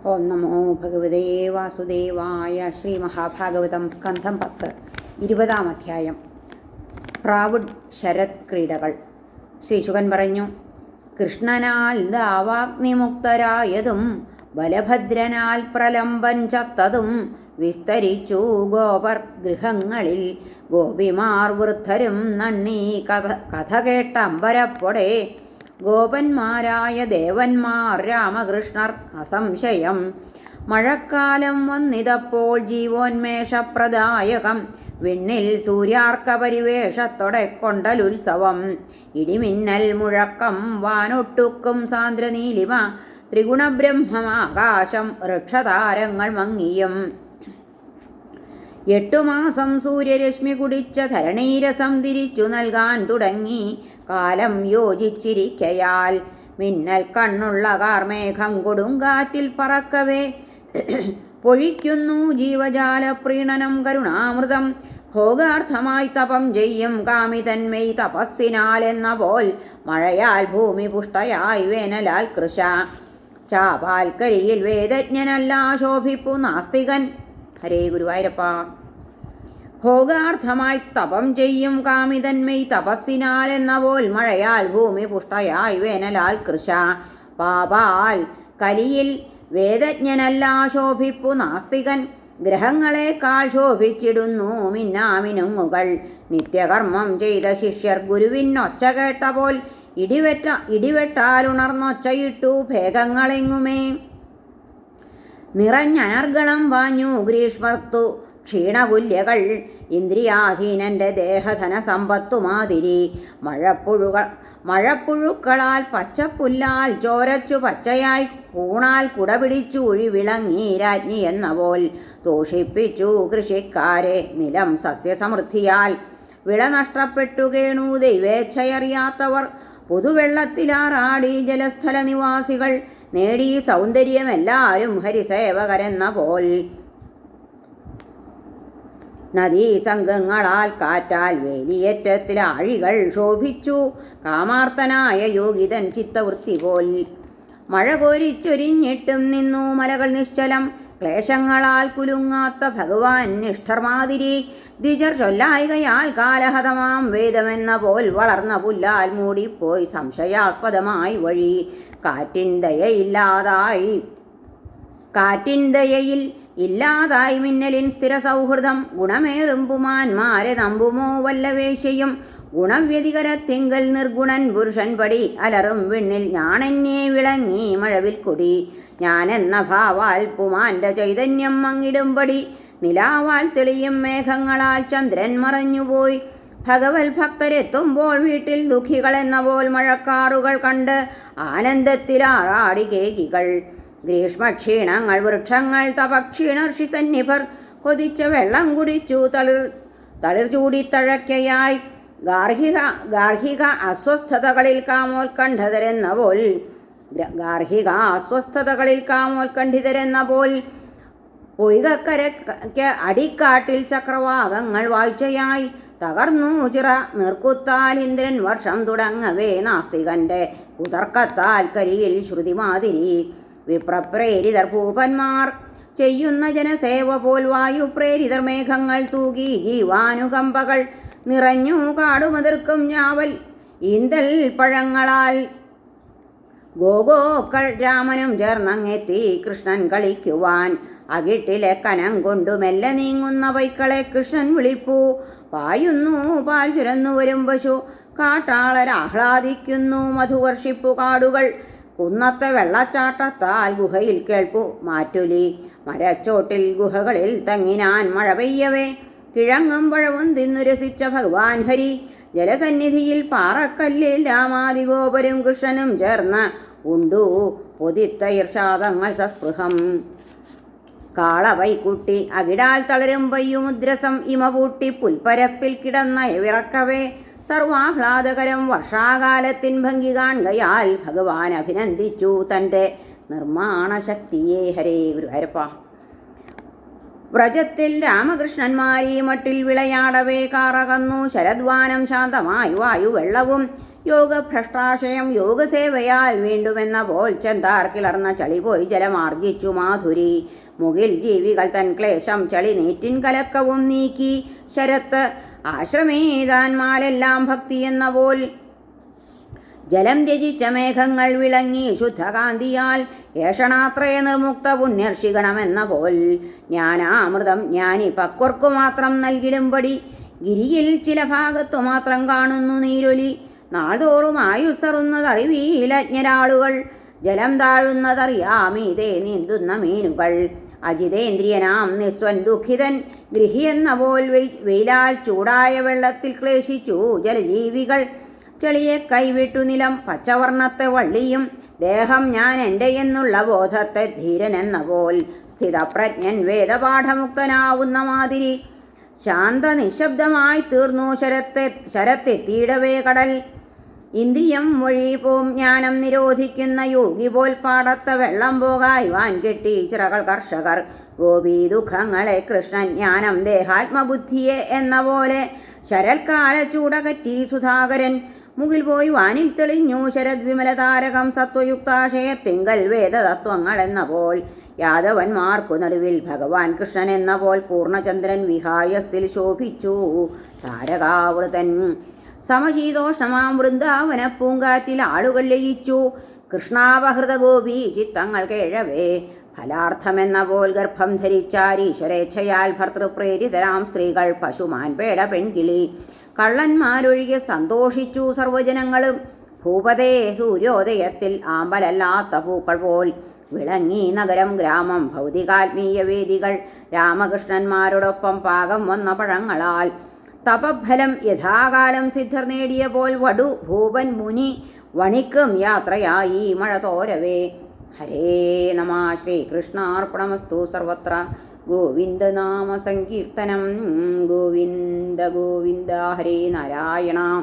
ഓം നമോ ഭഗവതേ വാസുദേവായ. ശ്രീ മഹാഭാഗവതം സ്കന്ധം 10 20-ാം അധ്യായം. പ്രാവുഡ് ശരത് ക്രീഡകൾ. ശ്രീശുകൻ പറഞ്ഞു, കൃഷ്ണനാൽ ദാവാഗ്നിമുക്തരായതും ബലഭദ്രനാൽ പ്രലംബൻ ചത്തതും വിസ്തരിച്ചു ഗോപർ ഗൃഹങ്ങളിൽ. ഗോപിമാർ വൃദ്ധരും നണ്ണീ കഥ കേട്ട അമ്പരപ്പൊടെ. ഗോപന്മാരായ ദേവന്മാർ രാമകൃഷ്ണർ അസംശയം. മഴക്കാലം വന്നിതപ്പോൾ ജീവോന്മേഷപ്രദായകം. വിണ്ണിൽ സൂര്യാർക്ക പരിവേഷത്തോടെ കൊണ്ടലുത്സവം. ഇടിമിന്നൽ മുഴക്കം വാനൊട്ടുക്കും സാന്ദ്രനീലിമ. ത്രിഗുണബ്രഹ്മമാകാശം വൃക്ഷതാരങ്ങൾ മങ്ങിയും. 8 മാസം സൂര്യരശ്മി കുടിച്ച ധരണീരസം തിരിച്ചു നൽകാൻ തുടങ്ങി. കാലം യോജിച്ചിരിക്കയാൽ മിന്നൽ കണ്ണുള്ള കാർമേഘം കൊടുങ്കാറ്റിൽ പറക്കവേ പൊഴിക്കുന്നു ജീവജാല പ്രീണനം കരുണാമൃതം. ഭോഗാർത്ഥമായി തപം ചെയ്യും കാമിതന്മയി തപസ്സിനാൽ എന്ന പോൽ മഴയാൽ ഭൂമി പുഷ്ടയായി വേനലാൽ കൃശ. ചാപാൽക്കരിയിൽ വേദജ്ഞനല്ല ശോഭിപ്പു നാസ്തികൻ. ഹരേ ഗുരുവായൂരപ്പ. ഭോഗാർത്ഥമായി തപം ചെയ്യും കാമിതന്മയി തപസ്സിനാൽ എന്ന പോൽ മഴയാൽ ഭൂമി പുഷ്ടയായി വേനലാൽ കൃശ. പാപാൽ കലിയിൽ വേദജ്ഞനല്ല ശോഭിപ്പു നാസ്തികൻ. ഗ്രഹങ്ങളെക്കാൾ ശോഭിച്ചിടുന്നു മിന്നാമിനുങ്ങുകൾ. നിത്യകർമ്മം ചെയ്ത ശിഷ്യർ ഗുരുവിനൊച്ച കേട്ട പോൽ ഇടിവെട്ടാലുണർന്നൊച്ചയിട്ടു ഭേഗങ്ങളെങ്ങുമേ. നിറഞ്ഞനർഗളം വാഞ്ഞു ഗ്രീഷ്മർത്തു ക്ഷീണകുല്യകൾ. ഇന്ദ്രിയാധീനന്റെ ദേഹധന സമ്പത്തുമാതിരി മഴപ്പുഴുക്കളാൽ പച്ചപ്പുല്ലാൽ ചോരച്ചു പച്ചയായി കൂണാൽ കുടപിടിച്ചു ഒഴിവിളങ്ങി രാജ്ഞി എന്ന പോൽ തോഷിപ്പിച്ചു കൃഷിക്കാരെ നിലം സസ്യസമൃദ്ധിയാൽ. വിള നഷ്ടപ്പെട്ടു കേണു ദൈവേച്ഛയറിയാത്തവർ. പുതുവെള്ളത്തിലാറാടി ജലസ്ഥല നിവാസികൾ. നേടി സൗന്ദര്യമെല്ലാരും ഹരിസേവകരെന്ന പോൽ. നദീസംഘങ്ങളാൽ കാറ്റാൽ വേലിയേറ്റത്തിൽ ആഴികൾ ശോഭിച്ചു കാമാർത്തനായ യോഗിതൻ ചിത്തവൃത്തി പോൽ. മഴ കോരിച്ചൊരിഞ്ഞിട്ടും നിന്നു മലകൾ നിശ്ചലം. ക്ലേശങ്ങളാൽ കുലുങ്ങാത്ത ഭഗവാൻ നിഷ്ഠർമാതിരി. ദ്വിജർ ചൊല്ലായികയാൽ കാലഹതമാം വേദമെന്ന പോൽ വളർന്ന പുല്ലാൽ മൂടിപ്പോയി സംശയാസ്പദമായി വഴി. കാറ്റിൻ ദയയിൽ ഇല്ലാതായി മിന്നലിൻ സ്ഥിര സൗഹൃദം. ഗുണമേറും പുമാന്മാരെ നമ്പുമോ വല്ലവേശ്യയും. ഗുണവ്യതികരത്തിങ്കൽ നിർഗുണൻ പുരുഷൻ പടി. അലറും വിണ്ണിൽ ഞാനെന്നെ വിളങ്ങി മഴവിൽ കൊടി. ഞാനെന്ന ഭാവാൽ പുമാന്റെ ചൈതന്യം മങ്ങിടുംപടി. നിലാവാൽ തെളിയും മേഘങ്ങളാൽ ചന്ദ്രൻ മറഞ്ഞുപോയി. ഭഗവത് ഭക്തരെത്തുമ്പോൾ വീട്ടിൽ ദുഃഖികളെന്ന പോൽ മഴക്കാറുകൾ കണ്ട് ആനന്ദത്തിലാറാടി കേകികൾ. ഗ്രീഷ്മക്ഷീണങ്ങൾ വൃക്ഷങ്ങൾ തപക്ഷീണർഷി സന്നിഭർ. കൊതിച്ച വെള്ളം കുടിച്ചു തളിർ ചൂടിത്തഴക്കയായി. ഗാർഹിക അസ്വസ്ഥതകളിൽ കാമോത്കണ്ഠിതരെന്ന പോൽ പൊയ്കക്കരയ്ക്ക് അടിക്കാട്ടിൽ ചക്രവാകങ്ങൾ വാഴ്ചയായി. തകർന്നു ചിറ നീർക്കുത്താൽ ഇന്ദ്രൻ വർഷം തുടങ്ങവേ നാസ്തികന്റെ കുതർക്കത്താൽ കരിയിൽ ശ്രുതിമാതിരി. വിപ്രപ്രേരിതർ ഭൂപന്മാർ ചെയ്യുന്ന ജനസേവ പോൽ വായുപ്രേരിതർ മേഘങ്ങൾ തൂകി ജീവാനുകമ്പകൾ നിറഞ്ഞു കാടുമതിർക്കും ഞാവൽ ഈന്തൽ പഴങ്ങളാൽ. ഗോഗോക്കൾ രാമനും ചേർന്നങ്ങെത്തി കൃഷ്ണൻ കളിക്കുവാൻ. അകിട്ടിലെ കനം കൊണ്ടു മെല്ലെ നീങ്ങുന്ന പൈക്കളെ കൃഷ്ണൻ വിളിപ്പു. പായുന്നു പാൽ ചുരന്നു വരും പശു. കാട്ടാളരാഹ്ലാദിക്കുന്നു മധുവർഷിപ്പു കാടുകൾ. കുന്നത്തെ വെള്ളച്ചാട്ടത്താൽ ഗുഹയിൽ കേൾപ്പു മാറ്റുലി. മരച്ചോട്ടിൽ ഗുഹകളിൽ തങ്ങിനാൻ മഴ പെയ്യവേ. കിഴങ്ങും പഴവും തിന്നു രസിച്ച ഭഗവാൻ ഹരി. ജലസന്നിധിയിൽ പാറക്കല്ലിൽ രാമാദിഗോപരും കൃഷ്ണനും ചേർന്ന് ഉണ്ടു പൊതിത്ത ഇർഷാദങ്ങൾ സസ്പൃഹം. കാളവൈക്കുട്ടി അകിടാൽ തളരും പയ്യുമുദ്രസം ഇമപൂട്ടി പുൽപ്പരപ്പിൽ കിടന്ന വിറക്കവേ. സർവാഹ്ലാദകരം വർഷാകാലത്തിൻ ഭംഗി കാൺകയാൽ ഭഗവാൻ അഭിനന്ദിച്ചു തൻ്റെ നിർമ്മാണശക്തിയെ. ഹരേ ഗുരുവായൂരപ്പ. വ്രജത്തിൽ രാമകൃഷ്ണന്മാരീ മട്ടിൽ വിളയാടവേ കാറകന്നു. ശരദ്വാനം ശാന്തമായി വായു വെള്ളവും യോഗഭ്രഷ്ടാശയം യോഗസേവയാൽ വീണ്ടുമെന്ന പോൽ ചെന്താർ കിളർന്ന ചളി പോയി ജലമാർജിച്ചു മാധുരി. മുകിൽ ജീവികൾ തൻ ക്ലേശം ചളി നീറ്റിൻ കലക്കവും നീക്കി. ശരത്ത് ആശ്രമേതാന്മാരെല്ലാം ഭക്തി എന്ന പോൽ ജലം ത്യജിച്ച മേഘങ്ങൾ വിളങ്ങി ശുദ്ധകാന്തിയാൽ ഏഷണാത്രയ നിർമുക്ത പുണ്യർഷിഗണമെന്ന പോൽ ജ്ഞാനാമൃതം ജ്ഞാനി പക്വർക്കു മാത്രം നൽകിടുമ്പടി. ഗിരിയിൽ ചില ഭാഗത്തു മാത്രം കാണുന്നു നീരൊലി. നാൾതോറും ആയുസ്സറുന്നതറിവീലജ്ഞരാളുകൾ. ജലം താഴുന്നതറിയാമീതേ നീന്തുന്ന മീനുകൾ. അജിതേന്ദ്രിയനാം നിസ്വൻ ദുഃഖിതൻ ഗൃഹിയെന്ന പോൽ വെയിലാൽ ചൂടായ വെള്ളത്തിൽ ക്ലേശിച്ചു ജലജീവികൾ. ചെളിയെ കൈവിട്ടു നിലം പച്ചവർണ്ണത്തെ വള്ളിയും ദേഹം ഞാൻ എൻ്റെ എന്നുള്ള ബോധത്തെ ധീരനെന്ന പോൽ സ്ഥിതപ്രജ്ഞൻ വേദപാഠമുക്തനാവുന്ന മാതിരി. ശാന്ത നിശബ്ദമായി തീർന്നു ശരത്തെത്തിയിടവേ കടൽ. ഇന്ദ്രിയം വഴി പോം ജ്ഞാനം നിരോധിക്കുന്ന യോഗി പോൽ പാടത്ത വെള്ളം പോകായി വാൻ കെട്ടി ചിറകൾ കർഷകർ. ഗോപി ദുഃഖങ്ങളെ കൃഷ്ണൻ ജ്ഞാനം ദേഹാത്മബുദ്ധിയെ എന്ന പോലെ ശരൽക്കാല ചൂടകറ്റി സുധാകരൻ. മുകിൽ പോയി വാനിൽ തെളിഞ്ഞു ശരത് വിമലതാരകം സത്വയുക്താശയത്തിങ്കൽ വേദതത്വങ്ങൾ എന്ന പോൽ. യാദവന്മാർക്കു നടുവിൽ ഭഗവാൻ കൃഷ്ണൻ എന്ന പോൽ പൂർണ്ണചന്ദ്രൻ വിഹായസിൽ ശോഭിച്ചു താരകാവൃതൻ. സമശീതോഷ്ണമാം വൃന്ദാവന പൂങ്കാറ്റിൽ ആളുകൾ ലയിച്ചു. കൃഷ്ണാപഹൃത ഗോപി ചിത്തങ്ങൾ കേഴവേ ഫലാർത്ഥമെന്ന പോൽ ഗർഭം ധരിച്ചാരീശ്വരേച്ഛയാൽ ഭർത്തൃപ്രേരിതരാം സ്ത്രീകൾ പശുമാൻ പേട പെൺകിളി കള്ളന്മാരൊഴികെ സന്തോഷിച്ചു സർവ്വജനങ്ങളും. ഭൂപതേ സൂര്യോദയത്തിൽ ആമ്പലല്ലാത്ത പൂക്കൾ പോൽ വിളങ്ങി നഗരം ഗ്രാമം ഭൗതികാത്മീയ വേദികൾ. രാമകൃഷ്ണന്മാരോടൊപ്പം പാകം വന്ന പഴങ്ങളാൽ തപഫലം യഥാകാലം സിദ്ധർ നേടിയ പോൽ വടു ഭൂപൻ മുനി വണിക്കും യാത്രയായി മഴ തോരവേ. ഹരേ നമ. ശ്രീകൃഷ്ണാർപ്പണമസ്തു. സർവത്ര ഗോവിന്ദനാമ സങ്കീർത്തനം. ഗോവിന്ദ ഗോവിന്ദ. ഹരേ നാരായണ.